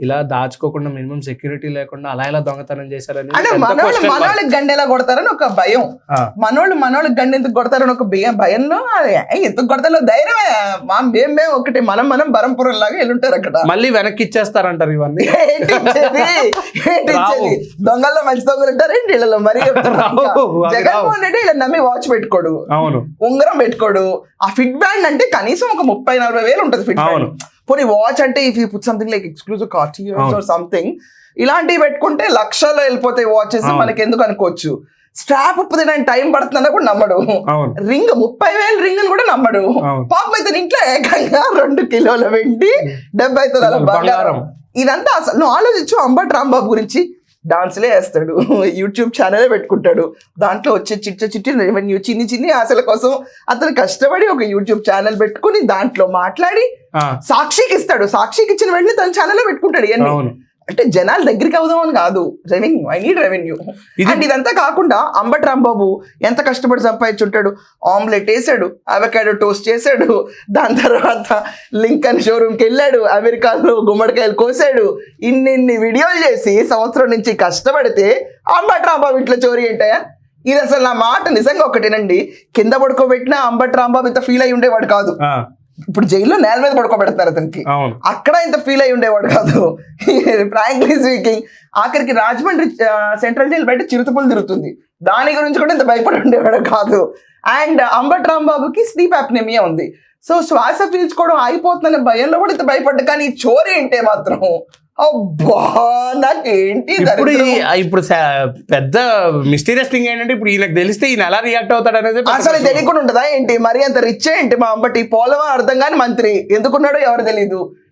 ఇలా దాచుకోకుండా minimum security లేకుండా అలా ఇలా దొంగతనం చేశారని అంటే మనోళ్ళకి గండి ఎలా కొడతారని ఒక భయం, మనోళ్ళకి గండి ఎందుకు కొడతారని ఒక భయంలో ఎందుకు కొడతారో ధైర్యమే. మేము ఒకటి మనం బరంపురం లాగా వెళ్ళుంటారు అక్కడ, మళ్ళీ వెనక్కి ఇచ్చేస్తారంటారు ఇవన్నీ. దొంగల్లో మంచి దొంగలు ఉంటారు ఏంటి వీళ్ళలో. మరి జగన్మోహన్ రెడ్డి ఇలా నమ్మి వాచ్ పెట్టుకోడు, అవును, ఉంగరం పెట్టుకోడు. ఆ ఫిట్ బ్యాండ్ అంటే కనీసం ఒక 30-40 వేలు ఉంటుంది ఫిట్ బ్యాండ్. పోనీ వాచ్ అంటే if you put something like exclusive Cartiers or something, ఇలాంటివి పెట్టుకుంటే లక్షల్లో వెళ్ళిపోతాయి వాచెస్, మనకి ఎందుకు అనుకోవచ్చు. స్ట్రాప్ ఉప్పుది నేను టైం పడుతుందన్నా కూడా నమ్మడు. రింగ్ 30,000 రింగ్ అని కూడా నమ్మడు. పాపం అయితే ఇంట్లో ఏకంగా 2 కిలోల వెండి 70 తులాల బంగారం. ఇదంతా అసలు నువ్వు ఆలోచించు. అంబటి రాంబాబు గురించి డాన్స్లే వేస్తాడు, యూట్యూబ్ ఛానలే పెట్టుకుంటాడు, దాంట్లో వచ్చే చిట్టి రెవెన్యూ చిన్ని ఆశల కోసం అతను కష్టపడి ఒక యూట్యూబ్ ఛానల్ పెట్టుకుని దాంట్లో మాట్లాడి సాక్షికి ఇస్తాడు. సాక్షికి ఇచ్చిన వెంటనే తన ఛానల్లో పెట్టుకుంటాడు. ఇవన్నీ అంటే జనాల దగ్గరికి అవుదామని కాదు, revenue, I need revenue. And ఇదంతా కాకుండా అంబటి రాంబాబు ఎంత కష్టపడి సంపాదించుంటాడు. ఆమ్లెట్ వేసాడు, అవకాడో టోస్ట్ చేశాడు, దాని తర్వాత లింకన్ షోరూమ్కి వెళ్ళాడు, అమెరికాలో గుమ్మడికాయలు కోసాడు, ఇన్ని వీడియోలు చేసి సంవత్సరం నుంచి కష్టపడితే అంబటి రాంబాబు ఇంట్లో చోరీ ఏంటయా? ఇది అసలు నా మాట నిజంగా ఒకటేనండి. కింద పడుకోబెట్టినా అంబటి రాంబాబు ఇంత ఫీల్ అయి ఉండేవాడు కాదు. ఇప్పుడు జైల్లో నేల మీద పడుకోబెడతారు అతనికి, అక్కడ ఇంత ఫీల్ అయి ఉండేవాడు కాదు. ఫ్రాంక్లీ స్పీకింగ్, ఆఖరికి రాజమండ్రి సెంట్రల్ జైలు బయట చిరుతపులు తిరుగుతుంది, దాని గురించి కూడా ఇంత భయపడి ఉండేవాడు కాదు. అండ్ అంబటి రాంబాబుకి స్లీప్ యాప్నిమియా ఉంది. సో శ్వాస పీల్చుకోవడం ఆగిపోతుందనే భయంలో కూడా ఇంత భయపడ్డా. కానీ చోరీ అంటే మాత్రం అబ్బా నాకేంటి. ఇప్పుడు పెద్ద మిస్టీరియస్ థింగ్ ఏంటంటే ఇప్పుడు ఈయనకు తెలిస్తే ఈయన ఎలా రియాక్ట్ అవుతాడు అనేది అసలు తెలియకుండా ఉంటుందా ఏంటి? మరి అంత రిచ్ ఏంటి మా అంబటి? పోలవరం అర్థం కాని మంత్రి, ఎందుకున్నాడో ఎవరు తెలీదు.